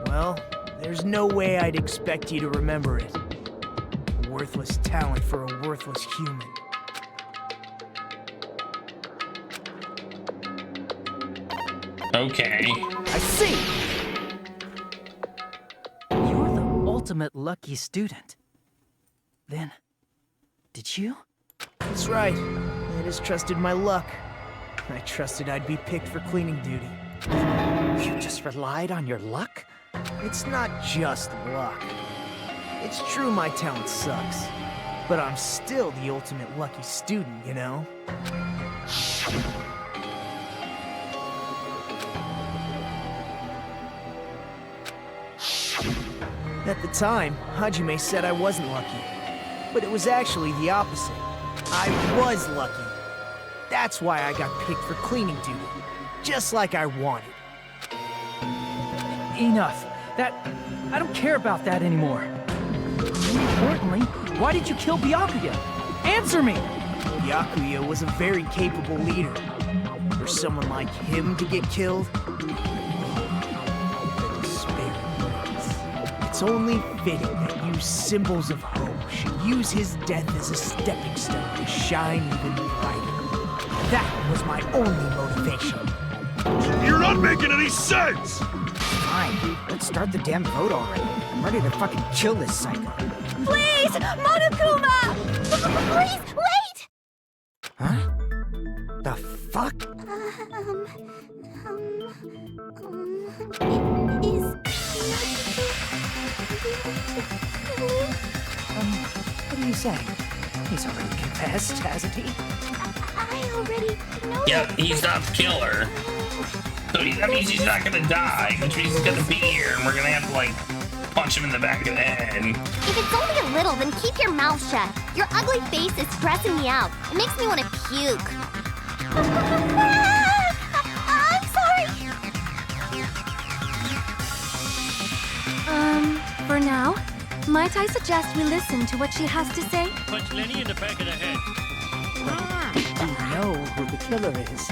Well, there's no way I'd expect you to remember it. A worthless talent for a worthless human. Okay. I see! You're the ultimate lucky student. Then, did you? That's right. I just trusted my luck. I trusted I'd be picked for cleaning duty. You just relied on your luck? It's not just luck. It's true my talent sucks, but I'm still the ultimate lucky student, you know? At the time, Hajime said I wasn't lucky, but it was actually the opposite. I was lucky. That's why I got picked for cleaning duty, just like I wanted. Enough. I don't care about that anymore. More importantly, why did you kill Byakuya? Answer me! Byakuya was a very capable leader. For someone like him to get killed, it's only fitting that you symbols of hope should use his death as a stepping stone to shine even brighter. That was my only motivation. You're not making any sense! Fine, let's start the damn vote already. I'm ready to fucking kill this psycho. Please! Monokuma! Please, wait! Huh? The fuck? What are you saying? He's already confessed, hasn't he? I already know. Yep, he's not the killer. So that means he's not gonna die, which means he's gonna be here, and we're gonna have to, like, punch him in the back of the head. If it's only a little, then keep your mouth shut. Your ugly face is stressing me out. It makes me want to puke. I'm sorry. For now, might I suggest we listen to what she has to say? Punch Lenny in the back of the head. You know who the killer is.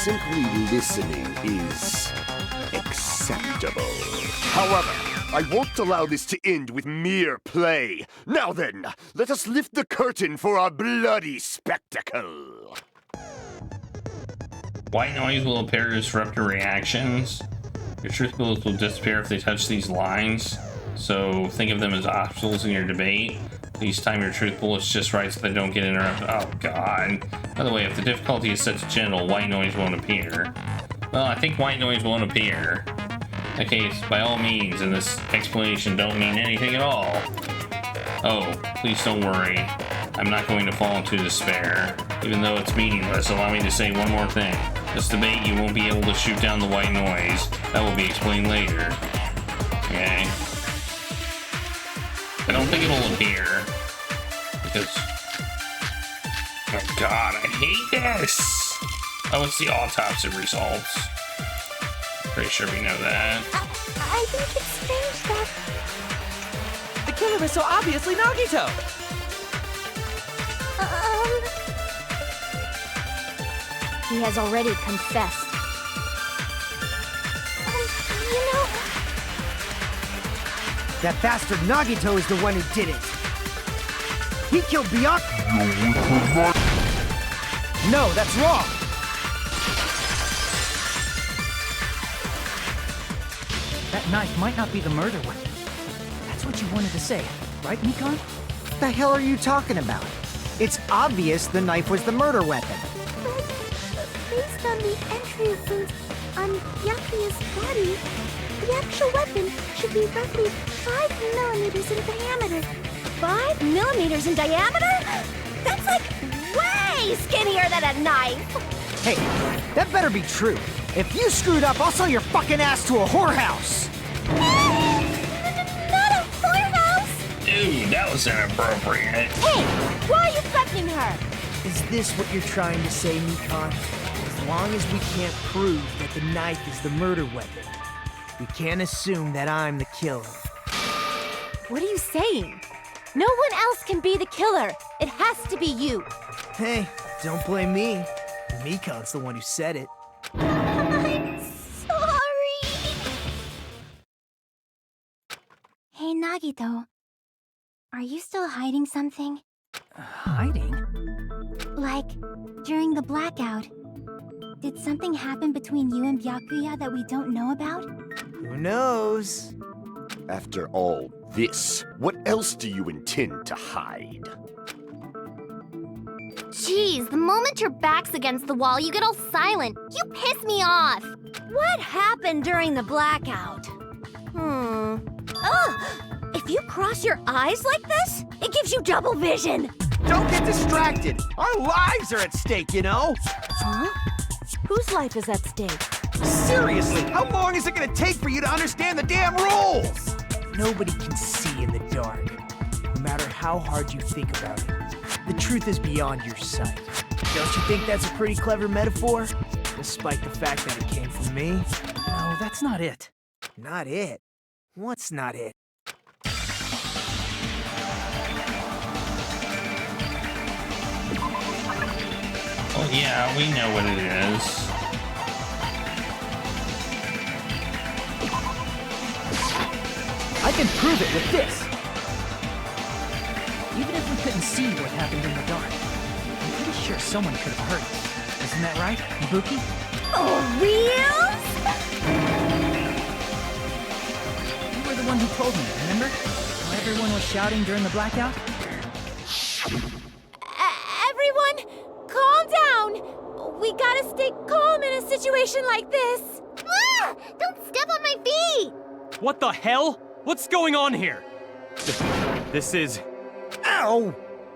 Simply listening is acceptable. However, I won't allow this to end with mere play. Now then, let us lift the curtain for our bloody spectacle. White noise will appear to disrupt your reactions. Your truth bullets will disappear if they touch these lines. So think of them as obstacles in your debate. Please time your truth bullets just right so they don't get interrupted. Oh god. By the way, if the difficulty is set to gentle, white noise won't appear. Well, I think white noise won't appear. In that case, by all means, and this explanation don't mean anything at all. Oh, please don't worry. I'm not going to fall into despair. Even though it's meaningless, allow me to say one more thing. This debate, you won't be able to shoot down the white noise. That will be explained later. Okay? I don't think it'll appear. Because... oh god, I hate this! Oh, it's the autopsy results. Pretty sure we know that. I think it's strange that... The killer is so obviously Nagito! He has already confessed. You know... That bastard Nagito is the one who did it. He killed Byakuya. No, that's wrong. That knife might not be the murder weapon. That's what you wanted to say, right, Mikon? What the hell are you talking about? It's obvious the knife was the murder weapon. But based on the entry wounds on Byakuya's body, the actual weapon should be roughly 5 millimeters in diameter. 5 millimeters in diameter? That's like way skinnier than a knife! Hey, that better be true. If you screwed up, I'll sell your fucking ass to a whorehouse! Not a whorehouse! Dude, that was inappropriate. Hey, why are you threatening her? Is this what you're trying to say, Mikon? As long as we can't prove that the knife is the murder weapon, we can't assume that I'm the killer. What are you saying? No one else can be the killer. It has to be you. Hey, don't blame me. Mikon's the one who said it. I'm sorry! Hey, Nagito. Are you still hiding something? Hiding? Like, during the blackout, did something happen between you and Byakuya that we don't know about? Who knows? After all this, what else do you intend to hide? Jeez, the moment your back's against the wall, you get all silent. You piss me off. What happened during the blackout? Ugh! If you cross your eyes like this, it gives you double vision. Don't get distracted. Our lives are at stake, you know? Huh? Whose life is at stake? Seriously, how long is it gonna take for you to understand the damn rules? Nobody can see in the dark, no matter how hard you think about it. The truth is beyond your sight. Don't you think that's a pretty clever metaphor? Despite the fact that it came from me? No, that's not it. Not it? What's not it? Well, yeah, we know what it is. I can prove it with this. Even if we couldn't see what happened in the dark, I'm pretty sure someone could have heard it. Isn't that right, Ibuki? Oh, reals? You were the one who told me, remember? How everyone was shouting during the blackout? Everyone, calm down. We gotta stay calm in a situation like this. Ah! Don't step on my feet! What the hell? What's going on here? This is... Ow!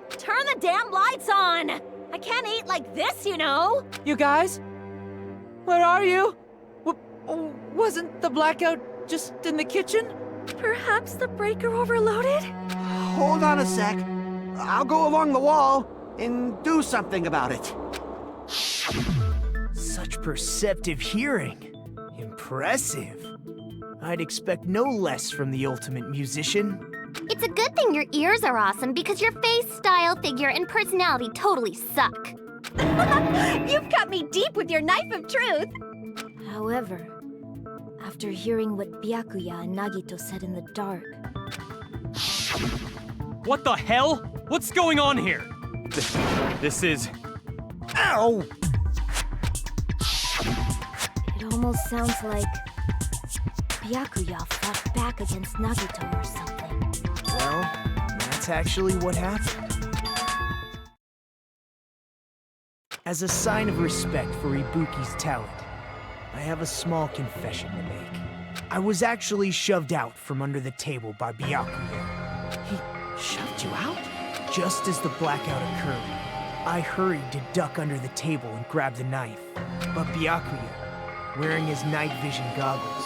Turn the damn lights on. I can't eat like this, you know. You guys? Where are you? Wasn't the blackout just in the kitchen? Perhaps the breaker overloaded? Hold on a sec. I'll go along the wall and do something about it. Such perceptive hearing. Impressive. I'd expect no less from the ultimate musician. It's a good thing your ears are awesome because your face, style, figure, and personality totally suck. You've cut me deep with your knife of truth. However, after hearing what Byakuya and Nagito said in the dark... What the hell? What's going on here? This is... Ow! It almost sounds like Byakuya fought back against Nagito or something. Well, that's actually what happened. As a sign of respect for Ibuki's talent, I have a small confession to make. I was actually shoved out from under the table by Byakuya. He shoved you out? Just as the blackout occurred, I hurried to duck under the table and grab the knife. But Byakuya, wearing his night vision goggles,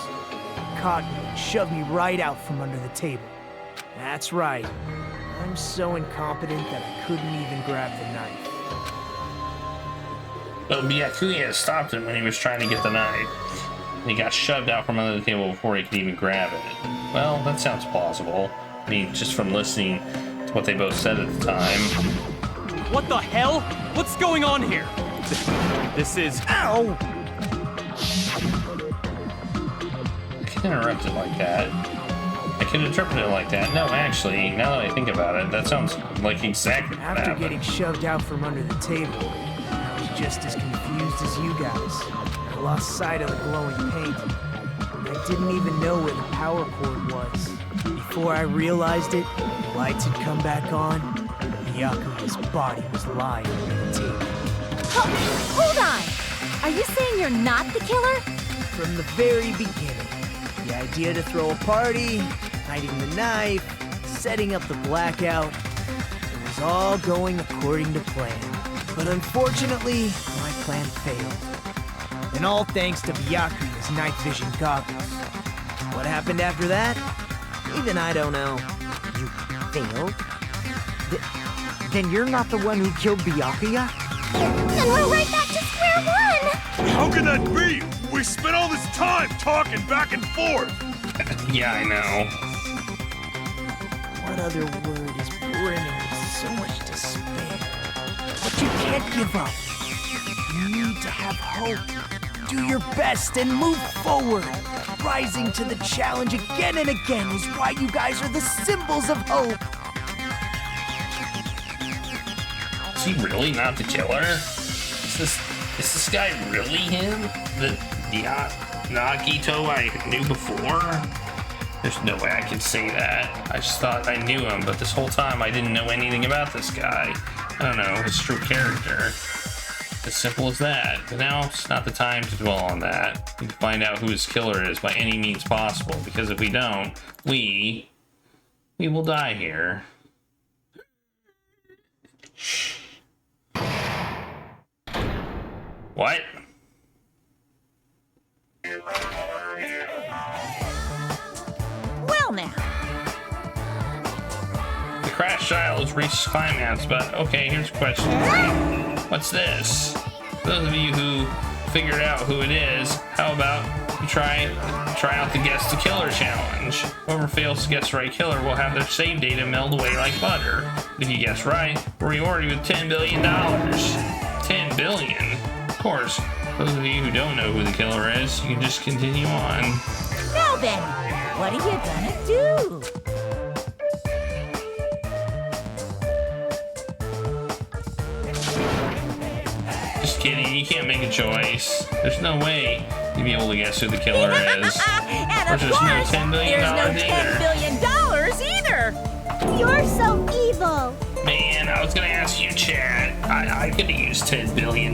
caught me and shoved me right out from under the table. That's right. I'm so incompetent that I couldn't even grab the knife. But Byakuya stopped him when he was trying to get the knife. and he got shoved out from under the table before he could even grab it. Well, that sounds plausible. I mean, just from listening to what they both said at the time. What the hell? What's going on here? This is... Ow! I can interrupt it like that. I can interpret it like that. No, actually, now that I think about it, that sounds like exactly what After happened. getting shoved out from under the table, I was just as confused as you guys. I lost sight of the glowing paint. And I didn't even know where the power cord was. Before I realized it, the lights had come back on, and Byakuya's body was lying under the table. Hold on! Are you saying you're not the killer? From the very beginning, the idea to throw a party, hiding the knife, setting up the blackout, it was all going according to plan. But unfortunately, my plan failed. And all thanks to Byakuya's night vision goggles. What happened after that? Even I don't know. You failed? Then you're not the one who killed Byakuya? Then we're right back to square one! How can that be? We spent all this time talking back and forth! Yeah, I know. What other word is brimming with so much despair? But you can't give up. You need to have hope. Do your best and move forward. Rising to the challenge again and again is why you guys are the symbols of hope. Is he really not the killer? Is this guy really him? The Nagito I knew before? There's no way I could say that. I just thought I knew him, but this whole time I didn't know anything about this guy. I don't know his true character. As simple as that. But now it's not the time to dwell on that. We need to find out who his killer is by any means possible, because if we don't, we will die here. What? Well now. The crash trial has reached climax, but okay, here's a question for you. What's this? For those of you who figured out who it is, how about you try out the Guess the Killer challenge? Whoever fails to guess the right killer will have their save data meld away like butter. If you guess right, we're rewarded with $10 billion. $10 billion? Of course, those of you who don't know who the killer is, you can just continue on. Now then, what are you gonna do? Just kidding, you can't make a choice. There's no way you'd be able to guess who the killer is. And Or of there's course, no $10 billion there's no $10 billion either. You're so evil! Man, I was gonna ask you, Chad. I could have used $10 billion.